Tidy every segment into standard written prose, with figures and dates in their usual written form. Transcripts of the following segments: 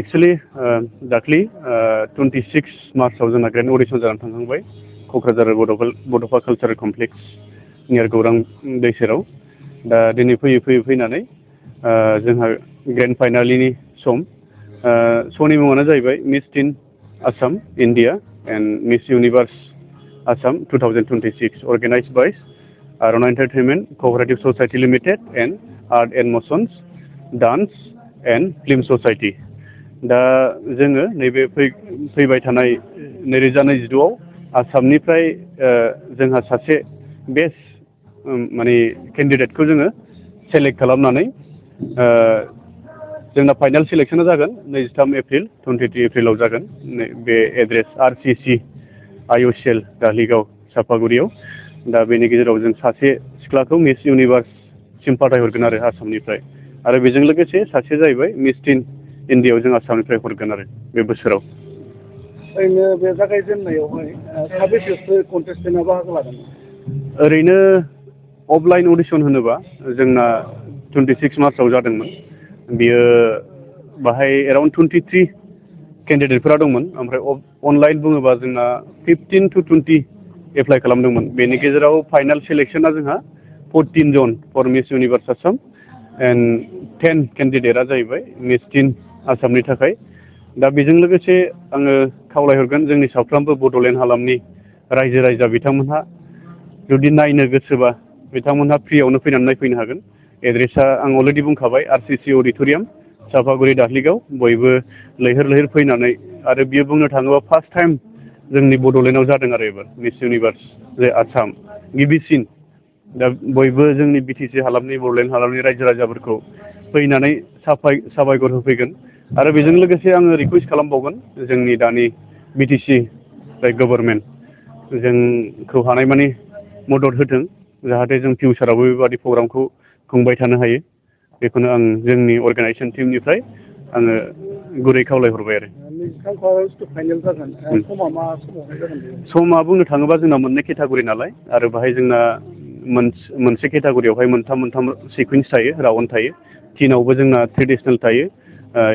Actually दाख्लि 26 मार्चआव जोंना grand addition जानानै थांखांबाय क'क्राझार बड'फा कालचारेल कमप्लेक्स नियर गौरां दै सेराव। दा दिनै फैनानै जोंहा ग्रेन्ड फाइनालनि सम। श'नि मुङानो जाहैबाय miss teen Assam India and miss universe Assam 2026 organised by आर'ना entertainment cooperative society limited and art and motions dance and film society. दा जोङो नैबे फैबाय थानाय 2022आव आसामनिफ्राय जोंहा सासे बेस्ट माने केन्डिडेटखौ जोङो सेलेक्ट खालामनानै जोंना फाइनाल सिलेक्सना जागोन 23 एप्रिल 23 एप्रिलाव जागोन बे एड्रेस RCC IOCL धालिगाव सापागुरियाव। दा बेनि गेजेराव जों सासे सिख्लाखौ मिस इउनिभार्ससिम फाथायहरगोन आरो आसामनिफ्राय, आरो बेजों लोगोसे सासे जाहैबाय मिस टिन इन्डियायाव जों आसामनिफ्राय हरगोन आरो बे बोसोराव। ओरैनो बे जागायजेननायावहाय साबेसेसो कन्टेस्टेन्टआ बाहागो लादों? ओरैनो अफलाइन अडिशन होनोबा जोंना 26 मार्चआव जादोंमोन। बियो बाहाय एराउन्ड 23 केन्डिडेटफोरा दंमोन। ओमफ्राय अनलाइन बुङोबा जोंना 15 to 20 एप्लाइ खालामदोंमोन। बेनि गेजेराव फाइनाल सिलेक्सना जोंहा 14 जन फर मिस इउनिभार्स आसाम एन्ड 10 केन्डिडेटआ जाहैबाय मिस टिन आसामनि थाखाय। दा बेजों लोगोसे आङो खावलायहरगोन जोंनि साफ्रोमबो बड'लेण्ड हालामनि रायजो राजा बिथांमोनहा जुदि नायनो गोसोबा बिथांमोनहा फ्रियावनो फैनानै नायफैनो हागोन। एड्रेसा आं अलरेडि बुंखाबाय RCC अडिट'रियाम सापागुरि धालिगाव। बयबो लैहोर फैनानै, आरो बियो बुंनो थाङोबा फार्स्ट टाइम जोंनि बड'लेण्डआव जादों आरो एबार मिस इउनिभार्स जे आसाम गिबिसिन। दा बयबो जोंनि BTC हालामनि बड'लेण्ड हालामनि रायजो राजाफोरखौ फैनानै साबायखर होफैगोन। आरो बेजों लोगोसे आङो रिकुवेस्ट खालामबावगोन जोंनि दानि BTC गभर्नमेन्ट जोंखौ हानायमानि मदद होथों, जाहाथे जों फिउचारावबो बेबादि प्रग्रामखौ खुंबाय थानो हायो। बेखौनो आं जोंनि अर्गानाइजेसन टिमनिफ्राय आङो गुरै खावलायहरबाय आरो। समा बुंनो थाङोबा जोंना मोननै केटागरि नालाय, आरो बाहाय जोंना मोनसे केटागरियावहाय मोनथाम सिकुवेन्स थायो, राउन्ड थायो। टिनावबो जोंना ट्रेडिसनेल थायो,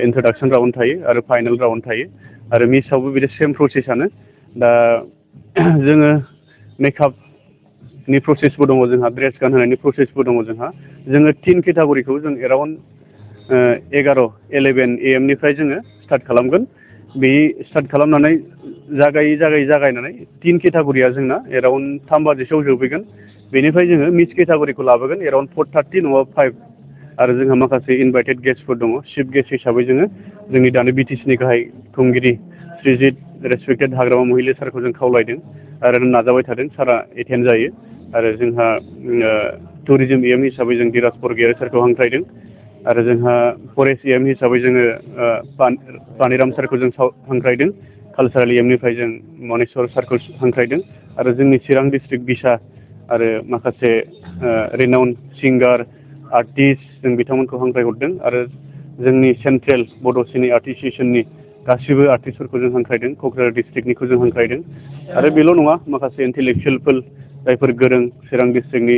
इन्ट्रडाक्सन राउन्ड थायो, आरो फाइनाल राउन्ड थायो। आरो मिसआवबो बिदि सेम प्रसेसआनो। दा जोङो मेकआपनि प्रसेसबो दङ जोंहा, ड्रेस गानहोनायनि प्रसेसबो दङ जोंहा। जोङो टिन केटागरिखौ जों एराउन्ड 11 AM निफ्राय जोङो स्टार्ट खालामगोन। बे स्टार्ट खालामनानै जागायनानै टिन केटागरिया जोंना एराउन्ड 3 बाजिसोआव जोबहैगोन। बेनिफ्राय जोङो मिस केटागरिखौ लाबोगोन एराउन्ड 4:30 नङाबा 5। आरो जोंहा माखासे इनभाइटेड गेस्टफोर दङ। चिफ गेस्ट हिसाबै जोङो जोंनि दानि BTCनि गाहाय खुंगिरि श्रीजित रेसपेक्टेड हाग्रामा महिला सारखौ जों खावलायदों आरो नाजाबाय थादों सारा एटेन्ड जायो। आरो जोंहा टुरिजम EM हिसाबै जों धीराज बरगयारि सारखौ हांख्रायदों। आरो जोंहा फरेस्ट EM हिसाबै जोङो पानिराम सारखौ जों हांख्रायदों। कालसारेल EM निफ्राय जों मनेस्वर सारखौ हांख्रायदों। आरो जोंनि चिरां डिस्ट्रिक्ट बिसा आरो माखासे रेनाउन्ड सिंगार आर्टिस्ट जों बिथांमोनखौ हांख्रायहरदों। आरो जोंनि सेन्ट्रेल बड' सिने एस'सिएशननि गासिबो आर्टिस्टफोरखौ जों हांख्रायदों। क'क्राझार डिस्ट्रिक्टनिखौ जों हांख्रायदों। आरो बेल' नङा, माखासे इन्टेलेक्सुयेलफोर जायफोर गोरों चिरां डिस्ट्रिक्टनि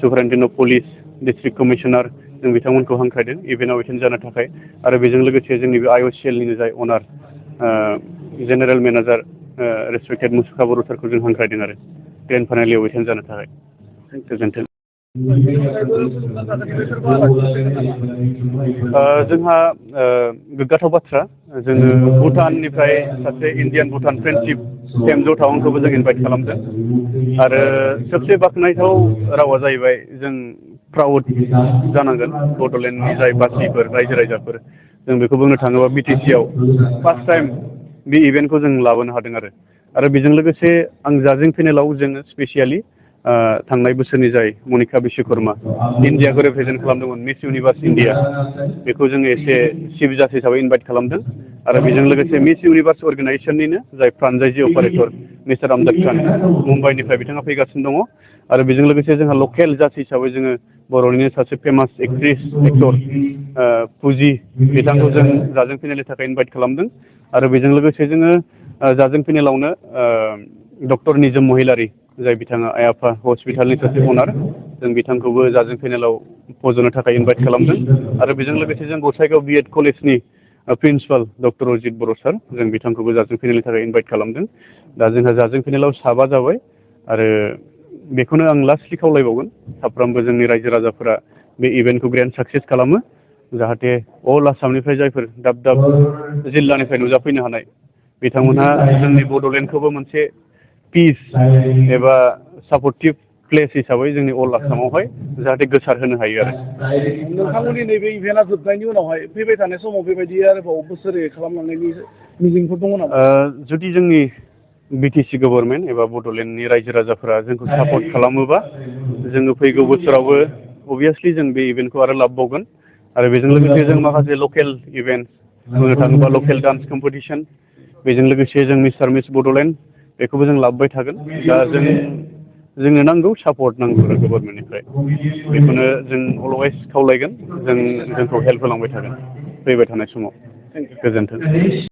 superintendent of police, district commissioner जों बिथांमोनखौ हांख्रायदों इभेन्टआव एटेन्ड जानो थाखाय। आरो बेजों लोगोसे जोंनि बे IOCLनिनो जाय अनार जेनेरेल मेनेजार रेसपेक्टेड मुसुखा बर' सारखौ जों हांख्रायदों आरो ग्रेन्ड फाइनालाव एटेन्ड जानो थाखाय। गोजोन्थों। जोंहा गोग्गाथाव बाथ्रा, जोङो भुटाननिफ्राय सासे इण्डियान भुटान फ्रेन्डशिप टेमज' टाउनखौबो जों इनभाइट खालामदों। आरो सबसे बाख्नायथाव रावा जाहैबाय जों प्राउड जानांगोन बड'लेण्डनि जाय बासिफोर रायजो राजाफोर, जों बेखौ बुंनो थाङोबा BTC आव फार्स्ट टाइम बे इभेन्टखौ जों लाबोनो हादों। आरो बेजों लोगोसे आं जाजिं पेनेलाव जोङो स्पेसियेलि थांनाय बोसोरनि जाय मनिका बिश्वकर्मा इण्डियाखौ रिप्रेजेन्ट खालामदोंमोन मिस इउनिभार्स इण्डिया, बेखौ जोङो एसे चिफ जास्ट हिसाबै इनभाइट खालामदों। आरो बेजों लोगोसे मिस इउनिभार्स अर्गेनाइजेसननिनो जाय प्रानजायजि अपारेटर मिस्टार आमजाद खान मुम्बाइनिफ्राय बिथाङा फैगासिनो दङ। आरो बेजों लोगोसे जोंहा लकेल जाज हिसाबै जोङो बर'निनो सासे फेमास एक्ट्रिस एक्टर फुजि बिथांखौ जों जाजिं पेनेलनि थाखाय इनभाइट खालामदों। आरो बेजों लोगोसे जोङो जाजिं पेनेलावनो डक्टर निजोम महिलारि जाय बिथाङा आइ आफा हस्पिटालनि सासे अनार, जों बिथांखौबो जाजिं पेनेलाव फज'नो थाखाय इनभाइट खालामदों। आरो बेजों लोगोसे जों गसाइगाव BEd कलेजनि प्रिन्सिपाल डक्टर अजित बर' सार जों बिथांखौबो जाजों फेनेलनि थाखाय इनभाइट खालामदों। दा जोंहा जाजों फेनेलाव 7 जाबाय आरो बेखौनो आं लास्टलि खावलायबावगोन साफ्रोमबो जोंनि रायजो राजाफोरा बे इभेन्टखौ ग्रेन्ड साक्सेस खालामो जाहाथे अल आसामनिफ्राय जायफोर दाब दाब जिल्लानिफ्राय नुजाफैनो हानाय बिथांमोनहा जोंनि बड'लेण्डखौबो मोनसे पिस एबा सापर्टिभ प्लेस हिसाबै जोंनि अल आसामावहाय जाहाथे गोसार होनो हायो आरो नोंथांमोननि नैबे इभेन्टआ जोबनायनि उनावहाय फैबाय थानाय समाव बेबायदि आरोबाव बोसोरै खालामलांनायनि मिजिंफोर दङ नामा? जुदि जोंनि बिटिसि गभर्नमेन्ट एबा बड'लेण्डनि रायजो राजाफोरा जोंखौ सापर्ट खालामोबा जोङो फैगौ बोसोरावबो अभियासलि जों बे इभेन्टखौ आरो लाबोबावगोन आरो बेजों लोगोसे जों माखासे लकेल इभेन्ट बुंनो थाङोबा लकेल डान्स कम्पिटिसन बेजों लोगोसे जों मिस्टार मिस बड'लेण्ड बेखौबो जों लाबोबाय थागोन। दा जोंनो नांगौ सापर्ट नांगौ आरो गभर्नमेन्टनिफ्राय बेखौनो जों अलवेज खावलायगोन जोंखौ हेल्प होलांबाय थागोन फैबाय थानाय समाव। गोजोन्थों।